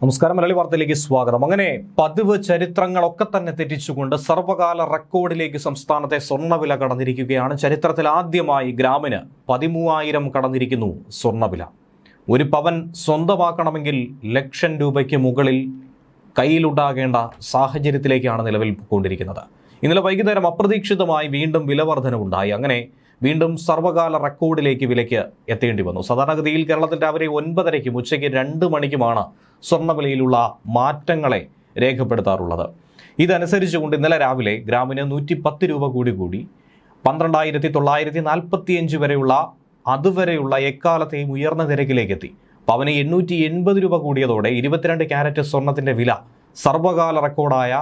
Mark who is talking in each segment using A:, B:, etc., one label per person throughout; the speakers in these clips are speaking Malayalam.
A: നമസ്കാരം. മലയാളി വാർത്തയിലേക്ക് സ്വാഗതം. അങ്ങനെ പതിവ് ചരിത്രങ്ങളൊക്കെ തന്നെ തെറ്റിച്ചുകൊണ്ട് സർവകാല റെക്കോർഡിലേക്ക് സംസ്ഥാനത്തെ സ്വർണ്ണവില കടന്നിരിക്കുകയാണ്. ചരിത്രത്തിൽ ആദ്യമായി ഗ്രാമിന് 13,000 കടന്നിരിക്കുന്നു സ്വർണ്ണവില. ഒരു പവൻ സ്വന്തമാക്കണമെങ്കിൽ ലക്ഷം രൂപയ്ക്ക് മുകളിൽ കയ്യിലുണ്ടാകേണ്ട സാഹചര്യത്തിലേക്കാണ് നിലവിൽ പോയിക്കൊണ്ടിരിക്കുന്നത്. ഇന്നലെ വൈകുന്നേരം അപ്രതീക്ഷിതമായി വീണ്ടും വില വർധനവുണ്ടായി. അങ്ങനെ വീണ്ടും സർവകാല റെക്കോർഡിലേക്ക് വിലയ്ക്ക് എത്തേണ്ടി വന്നു. സാധാരണഗതിയിൽ കേരളത്തിൽ രാവിലെ 9:30-നും ഉച്ചയ്ക്ക് 2 മണിക്കുമാണ് സ്വർണ്ണവിലയിലുള്ള മാറ്റങ്ങളെ രേഖപ്പെടുത്താറുള്ളത്. ഇതനുസരിച്ചുകൊണ്ട് ഇന്നലെ രാവിലെ ഗ്രാമിന് 110 രൂപ കൂടി 12,945 വരെയുള്ള അതുവരെയുള്ള എക്കാലത്തെയും ഉയർന്ന നിരക്കിലേക്കെത്തി. പവന് 880 രൂപ കൂടിയതോടെ 22 ക്യാരറ്റ് സ്വർണത്തിന്റെ വില സർവകാല റെക്കോർഡായ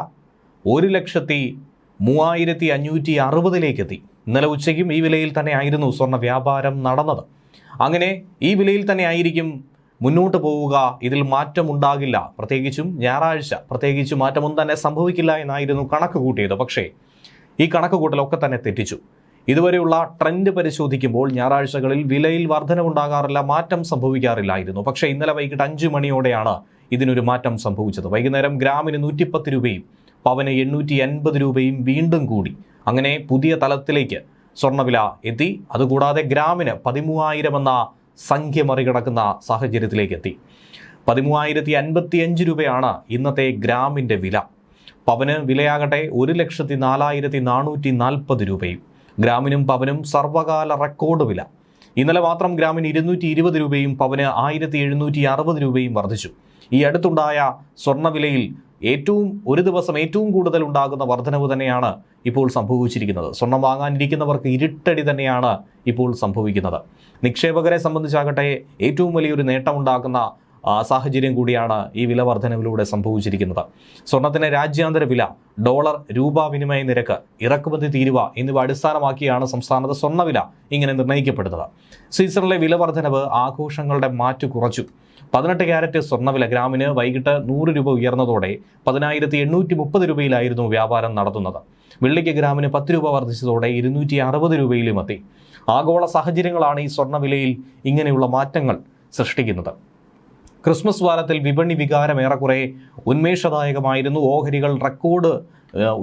A: 1,03,560 ഇന്നലെ ഉച്ചയ്ക്കും ഈ വിലയിൽ തന്നെ ആയിരുന്നു സ്വർണ്ണ വ്യാപാരം നടന്നത്. അങ്ങനെ ഈ വിലയിൽ തന്നെ ആയിരിക്കും മുന്നോട്ട് പോവുക, ഇതിൽ മാറ്റമുണ്ടാകില്ല, പ്രത്യേകിച്ചും ഞായറാഴ്ച മാറ്റമൊന്നും തന്നെ സംഭവിക്കില്ല എന്നായിരുന്നു കണക്ക് കൂട്ടിയത്. പക്ഷേ ഈ കണക്ക് കൂട്ടലൊക്കെ തന്നെ തെറ്റിച്ചു. ഇതുവരെയുള്ള ട്രെൻഡ് പരിശോധിക്കുമ്പോൾ ഞായറാഴ്ചകളിൽ വിലയിൽ വർധനവുണ്ടാകാറില്ല, മാറ്റം സംഭവിക്കാറില്ലായിരുന്നു. പക്ഷേ ഇന്നലെ വൈകിട്ട് 5 മണിയോടെയാണ് ഇതിനൊരു മാറ്റം സംഭവിച്ചത്. വൈകുന്നേരം ഗ്രാമിന് 110 രൂപയും പവന് 880 രൂപയും വീണ്ടും കൂടി. അങ്ങനെ പുതിയ തലത്തിലേക്ക് സ്വർണ്ണവില എത്തി. അതുകൂടാതെ ഗ്രാമിന് 13,000 എന്ന സംഖ്യ മറികടക്കുന്ന സാഹചര്യത്തിലേക്ക് എത്തി. 13,055 രൂപയാണ് ഇന്നത്തെ ഗ്രാമിൻ്റെ വില. പവന് വിലയാകട്ടെ 1,04,440 രൂപയും. ഗ്രാമിനും പവനും സർവകാല റെക്കോർഡ് വില. ഇന്നലെ മാത്രം ഗ്രാമിന് 220 രൂപയും പവന് 1,760 രൂപയും വർദ്ധിച്ചു. ഈ അടുത്തുണ്ടായ സ്വർണ്ണവിലയിൽ ഒരു ദിവസം ഏറ്റവും കൂടുതൽ ഉണ്ടാകുന്ന വർധനവ് തന്നെയാണ് ഇപ്പോൾ സംഭവിച്ചിരിക്കുന്നത്. സ്വർണം വാങ്ങാനിരിക്കുന്നവർക്ക് ഇരുട്ടടി തന്നെയാണ് ഇപ്പോൾ സംഭവിക്കുന്നത്. നിക്ഷേപകരെ സംബന്ധിച്ചാകട്ടെ ഏറ്റവും വലിയൊരു നേട്ടമുണ്ടാക്കുന്ന സാഹചര്യം കൂടിയാണ് ഈ വില വർധനവിലൂടെ സംഭവിച്ചിരിക്കുന്നത്. സ്വർണത്തിന് രാജ്യാന്തര വില, ഡോളർ രൂപ വിനിമയ നിരക്ക്, ഇറക്കുമതി തീരുവ എന്നിവ അടിസ്ഥാനമാക്കിയാണ് സംസ്ഥാനത്ത് സ്വർണ്ണവില ഇങ്ങനെ നിർണ്ണയിക്കപ്പെടുന്നത്. സീസണിലെ വില വർധനവ് ആഘോഷങ്ങളുടെ മാറ്റു കുറച്ചു. 18 ക്യാരറ്റ് സ്വർണ്ണവില ഗ്രാമിന് വൈകിട്ട് 100 രൂപ ഉയർന്നതോടെ 10,830 രൂപയിലായിരുന്നു വ്യാപാരം നടത്തുന്നത്. വെള്ളിക്ക് ഗ്രാമിന് 10 രൂപ വർദ്ധിച്ചതോടെ 260 രൂപയിലും എത്തി. ആഗോള സാഹചര്യങ്ങളാണ് ഈ സ്വർണ്ണവിലയിൽ ഇങ്ങനെയുള്ള മാറ്റങ്ങൾ സൃഷ്ടിക്കുന്നത്. ക്രിസ്മസ് വാരത്തിൽ വിപണി വികാരം ഏറെക്കുറെ ഉന്മേഷദായകമായിരുന്നു. ഓഹരികൾ റെക്കോർഡ്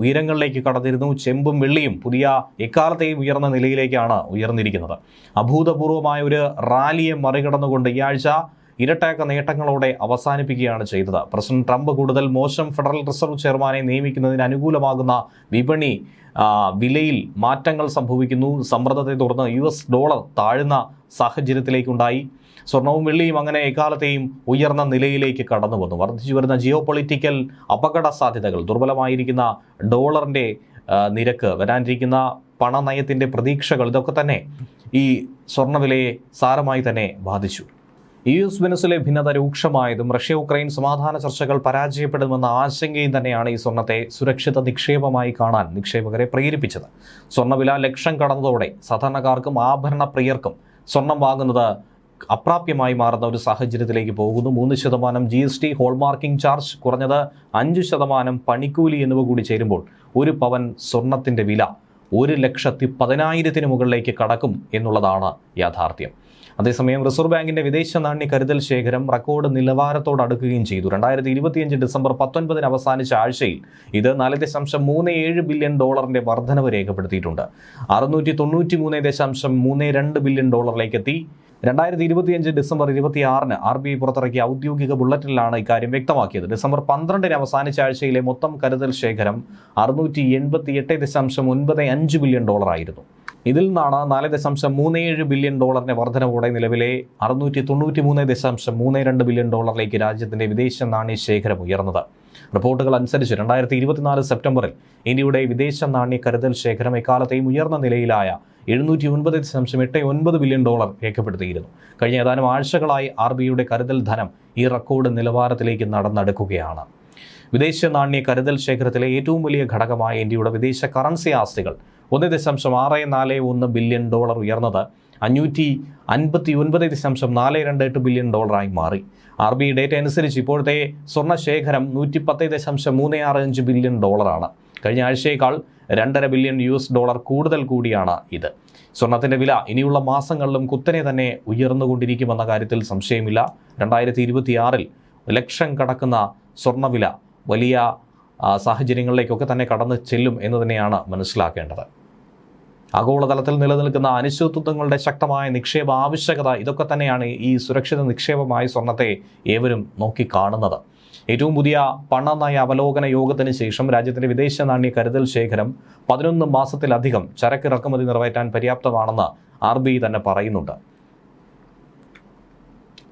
A: ഉയരങ്ങളിലേക്ക് കടന്നിരുന്നു. ചെമ്പും വെള്ളിയും പുതിയ എക്കാലത്തെയും ഉയർന്ന നിലയിലേക്കാണ് ഉയർന്നിരിക്കുന്നത്. അഭൂതപൂർവമായ ഒരു റാലിയെ മറികടന്നുകൊണ്ട് ഈ ആഴ്ച ഇരട്ടയാക്ക നേട്ടങ്ങളോടെ അവസാനിപ്പിക്കുകയാണ് ചെയ്തത്. പ്രസിഡന്റ് ട്രംപ് കൂടുതൽ മോശം ഫെഡറൽ റിസർവ് ചെയർമാനെ നിയമിക്കുന്നതിന് അനുകൂലമാകുന്ന വിപണി വിലയിൽ മാറ്റങ്ങൾ സംഭവിക്കുന്നു. സമ്മർദ്ദത്തെ തുടർന്ന് US ഡോളർ താഴുന്ന സാഹചര്യത്തിലേക്കുണ്ടായി. സ്വർണവും വെള്ളിയും അങ്ങനെ എക്കാലത്തെയും ഉയർന്ന നിലയിലേക്ക് കടന്നു വന്നു. വർദ്ധിച്ചു വരുന്ന ജിയോ പൊളിറ്റിക്കൽ അപകട സാധ്യതകൾ, ദുർബലമായിരിക്കുന്ന ഡോളറിൻ്റെ നിരക്ക്, വരാനിരിക്കുന്ന പണനയത്തിൻ്റെ പ്രതീക്ഷകൾ, ഇതൊക്കെ തന്നെ ഈ സ്വർണ്ണവിലയെ സാരമായി തന്നെ ബാധിച്ചു. US വെനസ്വല ഭിന്നത രൂക്ഷമായതും റഷ്യ-ഉക്രൈൻ സമാധാന ചർച്ചകൾ പരാജയപ്പെടുമെന്ന ആശങ്കയും തന്നെയാണ് ഈ സ്വർണ്ണത്തെ സുരക്ഷിത നിക്ഷേപമായി കാണാൻ നിക്ഷേപകരെ പ്രേരിപ്പിച്ചത്. സ്വർണ്ണവില ലക്ഷം കടന്നതോടെ സാധാരണക്കാർക്കും ആഭരണ പ്രിയർക്കും സ്വർണം വാങ്ങുന്നത് അപ്രാപ്യമായി മാറുന്ന ഒരു സാഹചര്യത്തിലേക്ക് പോകുന്നു. 3% GST, ഹോൾമാർക്കിംഗ് ചാർജ്, കുറഞ്ഞത് 5% പണിക്കൂലി എന്നിവ കൂടി ചേരുമ്പോൾ ഒരു പവൻ സ്വർണത്തിൻ്റെ വില 1,10,000 മുകളിലേക്ക് കടക്കും എന്നുള്ളതാണ് യാഥാർത്ഥ്യം. അതേസമയം റിസർവ് ബാങ്കിന്റെ വിദേശ നാണ്യ കരുതൽ ശേഖരം റെക്കോർഡ് നിലവാരത്തോട് അടുക്കുകയും ചെയ്തു. 2025 ഡിസംബർ 19 അവസാനിച്ച ആഴ്ചയിൽ ഇത് $4.37 ബില്യൺ വർധനവ് രേഖപ്പെടുത്തിയിട്ടുണ്ട്. $693.32 ബില്യൺ എത്തി. 2025 ഡിസംബർ 26 RBI പുറത്തിറക്കിയ ഔദ്യോഗിക ബുള്ളറ്റിനിലാണ് ഇക്കാര്യം വ്യക്തമാക്കിയത്. ഡിസംബർ 12 അവസാനിച്ച ആഴ്ചയിലെ മൊത്തം കരുതൽ ശേഖരം $688.95 ബില്യൺ ആയിരുന്നു. ഇതിൽ നിന്നാണ് $4.37 ബില്യൺ വർധനവോടെ നിലവിലെ $693.32 ബില്യൺ രാജ്യത്തിന്റെ വിദേശ നാണ്യ ശേഖരം ഉയർന്നത്. റിപ്പോർട്ടുകൾ അനുസരിച്ച് 2024 സെപ്റ്റംബറിൽ ഇന്ത്യയുടെ വിദേശ നാണ്യ കരുതൽ ശേഖരം എക്കാലത്തെയും ഉയർന്ന നിലയിലായ $709.89 ബില്യൺ രേഖപ്പെടുത്തിയിരുന്നു. കഴിഞ്ഞ ഏതാനും ആഴ്ചകളായി RBIയുടെ കരുതൽ ധനം ഈ റെക്കോർഡ് നിലവാരത്തിലേക്ക് നടന്നെടുക്കുകയാണ്. വിദേശ നാണ്യ കരുതൽ ശേഖരത്തിലെ ഏറ്റവും വലിയ ഘടകമായ ഇന്ത്യയുടെ വിദേശ കറൻസി ആസ്തികൾ $1.641 ബില്യൺ ഉയർന്നത് $559.428 ബില്യൺ മാറി. RBI ഡേറ്റ അനുസരിച്ച് ഇപ്പോഴത്തെ സ്വർണ്ണശേഖരം $110.365 ബില്യൺ ആണ്. കഴിഞ്ഞ ആഴ്ചയേക്കാൾ $2.5 ബില്യൺ കൂടുതൽ കൂടിയാണ് ഇത്. സ്വർണത്തിന്റെ വില ഇനിയുള്ള മാസങ്ങളിലും കുത്തനെ തന്നെ ഉയർന്നുകൊണ്ടിരിക്കുമെന്ന കാര്യത്തിൽ സംശയമില്ല. 2026-ൽ ലക്ഷം കടക്കുന്ന സ്വർണ്ണവില വലിയ സാഹചര്യങ്ങളിലേക്കൊക്കെ തന്നെ കടന്നു ചെല്ലും എന്ന് തന്നെയാണ് മനസ്സിലാക്കേണ്ടത്. ആഗോളതലത്തിൽ നിലനിൽക്കുന്ന അനിശ്ചിതത്വങ്ങളുടെ ശക്തമായ നിക്ഷേപ ആവശ്യകത ഇതൊക്കെ തന്നെയാണ് ഈ സുരക്ഷിത നിക്ഷേപമായി സ്വർണ്ണത്തെ ഏവരും നോക്കിക്കാണുന്നത്. ഏറ്റവും പുതിയ പണനയ അവലോകന യോഗത്തിന് ശേഷം രാജ്യത്തിന്റെ വിദേശ നാണ്യ കരുതൽ ശേഖരം 11 മാസത്തിലധികം ചരക്ക് ഇറക്കുമതി നിറവേറ്റാൻ പര്യാപ്തമാണെന്ന് RBI തന്നെ പറയുന്നുണ്ട്.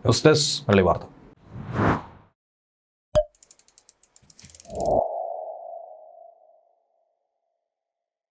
A: ന്യൂസ് ഡെസ്ക് വെള്ളി വാർത്ത.